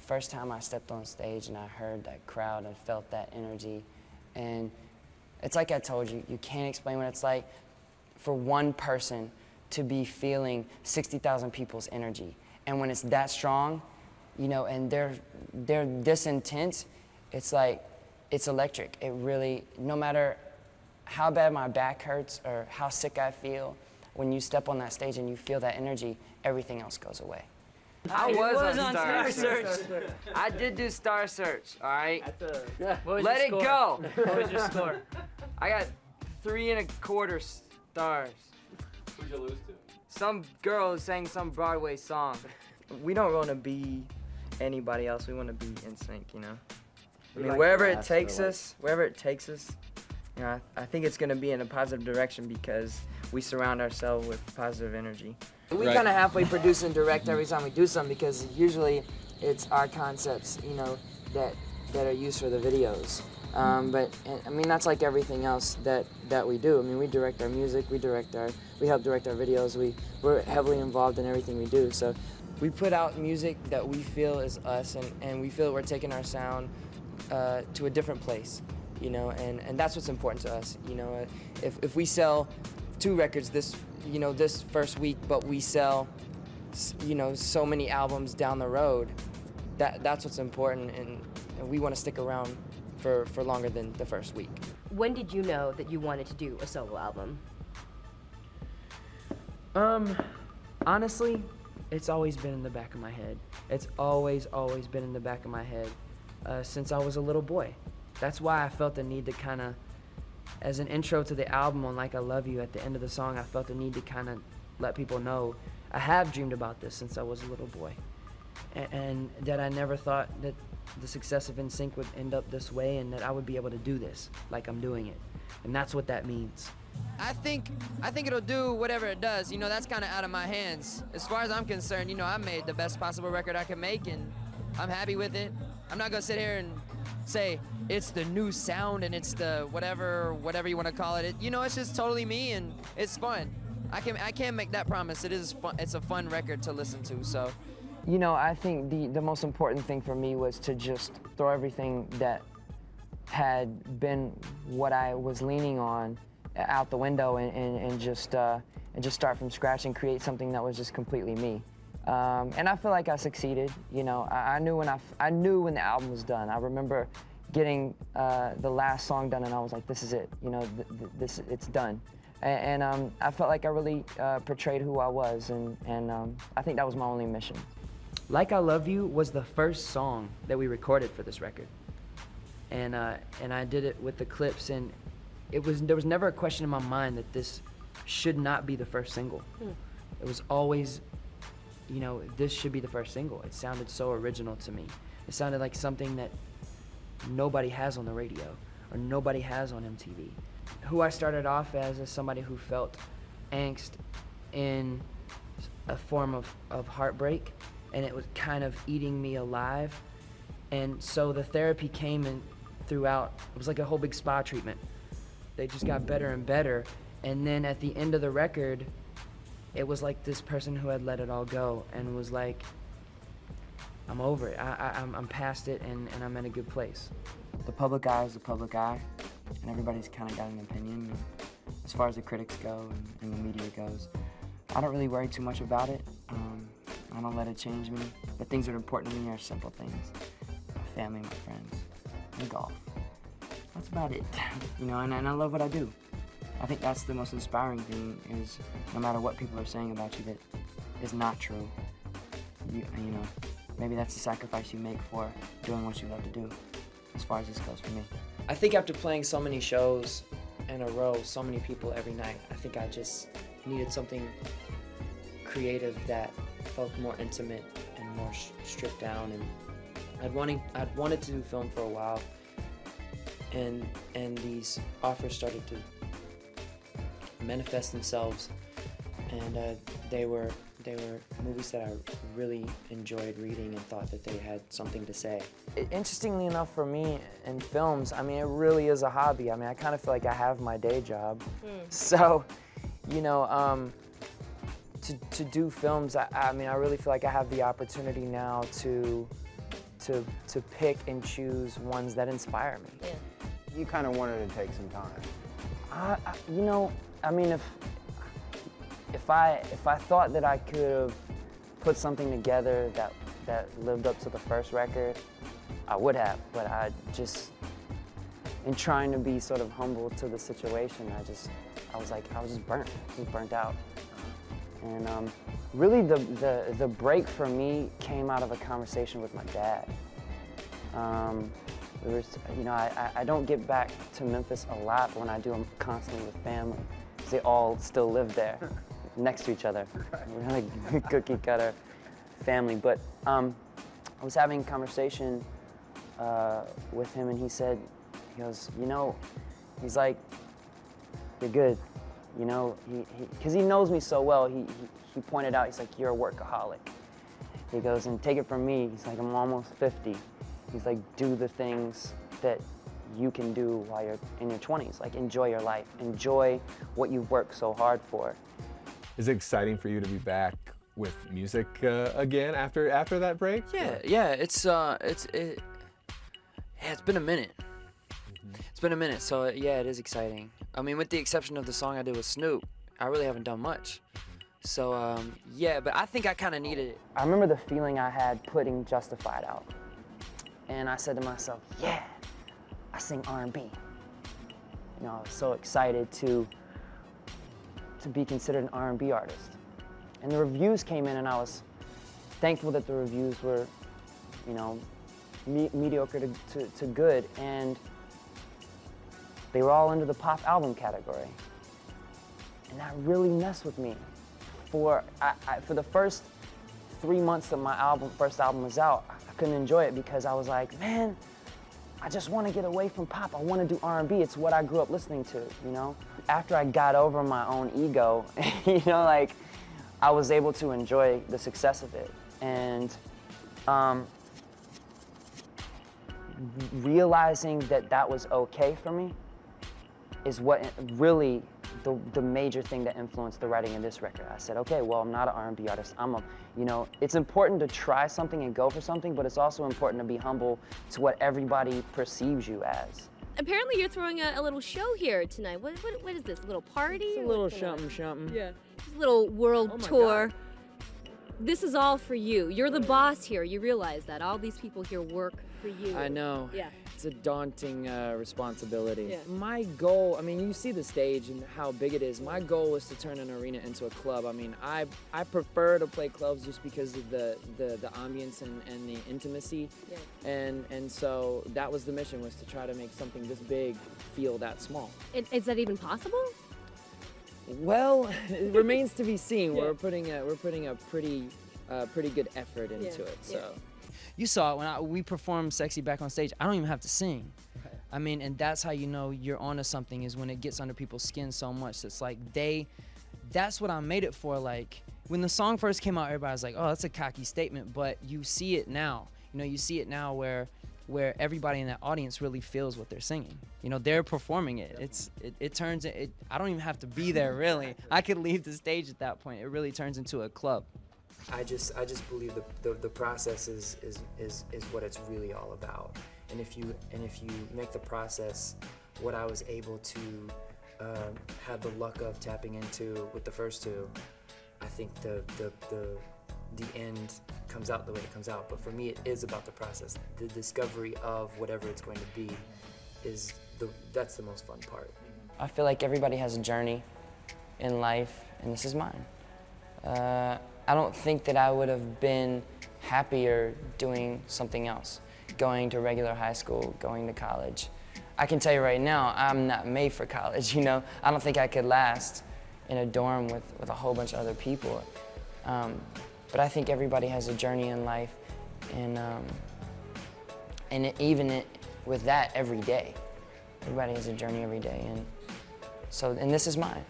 first time I stepped on stage and I heard that crowd and felt that energy. And it's like I told you, you can't explain what it's like for one person to be feeling 60,000 people's energy. And when it's that strong, you know, and they're this intense, it's like, it's electric. It really, no matter how bad my back hurts or how sick I feel, when you step on that stage and you feel that energy, everything else goes away. I was on Star Search. I did do Star Search, all right? Let it go. What was your score? I got 3¼ stars. Who'd you lose to? Some girl who sang some Broadway song. We don't want to be anybody else. We want to be in sync, you know? I mean, wherever it takes us, you know, I think it's going to be in a positive direction because we surround ourselves with positive energy. We kind of halfway produce and direct every time we do something because usually it's our concepts, you know, that are used for the videos. But I mean, that's like everything else that we do. I mean, we direct our music, we help direct our videos. We're heavily involved in everything we do. So we put out music that we feel is us, and we feel we're taking our sound to a different place, you know, and that's what's important to us. You know, if we sell 2 records this first week, but we sell, you know, so many albums down the road, that's what's important, and we want to stick around for longer than the first week. When did you know that you wanted to do a solo album? Honestly, it's always been in the back of my head. It's always been in the back of my head since I was a little boy. That's why I felt the need to kind of, as an intro to the album on Like I Love You, at the end of the song, I felt the need to kind of let people know I have dreamed about this since I was a little boy. And that I never thought that the success of NSYNC would end up this way and that I would be able to do this like I'm doing it. And that's what that means. I think it'll do whatever it does. You know, that's kind of out of my hands. As far as I'm concerned, you know, I made the best possible record I could make, and I'm happy with it. I'm not gonna sit here and say it's the new sound and it's the whatever you want to call it. You know, it's just totally me and it's fun. I can't make that promise. It is fun. It's a fun record to listen to. So, You know, I think the most important thing for me was to just throw everything that had been what I was leaning on out the window and just start from scratch and create something that was just completely me. And I feel like I succeeded. You know, I knew when the album was done. I remember getting the last song done, and I was like, "This is it. You know, it's done." And I felt like I really portrayed who I was, and I think that was my only mission. Like I Love You was the first song that we recorded for this record, and I did it with the clips, and there was never a question in my mind that this should not be the first single. It was always, you know, this should be the first single. It sounded so original to me. It sounded like something that nobody has on the radio or nobody has on MTV. Who I started off as is somebody who felt angst in a form of heartbreak, and it was kind of eating me alive. And so the therapy came in throughout. It was like a whole big spa treatment. They just got better and better. And then at the end of the record, it was like this person who had let it all go and was like, I'm over it. I'm past it, and I'm in a good place. The public eye is the public eye, and everybody's kind of got an opinion. As far as the critics go and the media goes, I don't really worry too much about it. I don't let it change me. The things that are important to me are simple things. My family, my friends, and golf. That's about it. You know, and I love what I do. I think that's the most inspiring thing, is no matter what people are saying about you that is not true, you know, maybe that's the sacrifice you make for doing what you love to do, as far as this goes for me. I think after playing so many shows in a row, so many people every night, I think I just needed something creative that felt more intimate and more stripped down. And I'd wanted to do film for a while, and these offers started to manifest themselves, and they were movies that I really enjoyed reading and thought that they had something to say. Interestingly enough, for me in films, I mean, it really is a hobby. I mean, I kind of feel like I have my day job. So, you know, to do films, I mean, I really feel like I have the opportunity now to to pick and choose ones that inspire me. Yeah. You kind of wanted to take some time. You know, I mean, if I thought that I could have put something together that lived up to the first record, I would have. But I just, in trying to be sort of humble to the situation, I was just burnt out. And really, the break for me came out of a conversation with my dad. You know, I don't get back to Memphis a lot, but when I do, I'm constantly with family, because they all still live there, next to each other. We're like a cookie cutter family. But I was having a conversation with him, and he goes, you know, he's like, you're good. You know, because he knows me so well, he pointed out, he's like, you're a workaholic. He goes, and take it from me, he's like, I'm almost 50. He's like, do the things that you can do while you're in your 20s. Like, enjoy your life. Enjoy what you've worked so hard for. Is it exciting for you to be back with music again after that break? Yeah, it's been a minute. It's been a minute, so yeah, it is exciting. I mean, with the exception of the song I did with Snoop, I really haven't done much. So yeah, but I think I kind of needed it. I remember the feeling I had putting Justified out. And I said to myself, yeah, I sing R&B. You know, I was so excited to be considered an R&B artist. And the reviews came in, and I was thankful that the reviews were, you know, mediocre to good, and they were all under the pop album category. And that really messed with me. For the first 3 months that my first album was out, I couldn't enjoy it because I was like, man, I just want to get away from pop. I want to do R&B. It's what I grew up listening to, you know? After I got over my own ego, you know, like, I was able to enjoy the success of it. And realizing that that was okay for me is what really the major thing that influenced the writing of this record. I said, okay, well, I'm not an R&B artist. You know, it's important to try something and go for something, but it's also important to be humble to what everybody perceives you as. Apparently you're throwing a little show here tonight. What is this, a little party? It's a little something. Yeah. Just a little world tour. God. This is all for you. You're the boss here. You realize that. All these people here work for you. I know. Yeah. It's a daunting responsibility. Yeah. My goal, I mean, you see the stage and how big it is. My goal was to turn an arena into a club. I mean, I prefer to play clubs just because of the ambience and the intimacy. Yeah. And so that was the mission, was to try to make something this big feel that small. Is that even possible? Well, it remains to be seen. Yeah. We're putting a pretty good effort into it. So. Yeah. You saw it when we performed Sexy back on stage. I don't even have to sing. Right. I mean, and that's how you know you're onto something, is when it gets under people's skin so much. It's like that's what I made it for. Like, when the song first came out, everybody was like, oh, that's a cocky statement, but you see it now. You know, you see it now where everybody in that audience really feels what they're singing. You know, they're performing it. It turns it. I don't even have to be there, really. I could leave the stage at that point. It really turns into a club. I just believe the process is what it's really all about. And if you make the process what I was able to have the luck of tapping into with the first two, I think the end comes out the way it comes out. But for me, it is about the process. The discovery of whatever it's going to be that's the most fun part. I feel like everybody has a journey in life, and this is mine. I don't think that I would have been happier doing something else, going to regular high school, going to college. I can tell you right now, I'm not made for college, you know? I don't think I could last in a dorm with a whole bunch of other people. But I think everybody has a journey in life, and with that, every day. Everybody has a journey every day, and this is mine.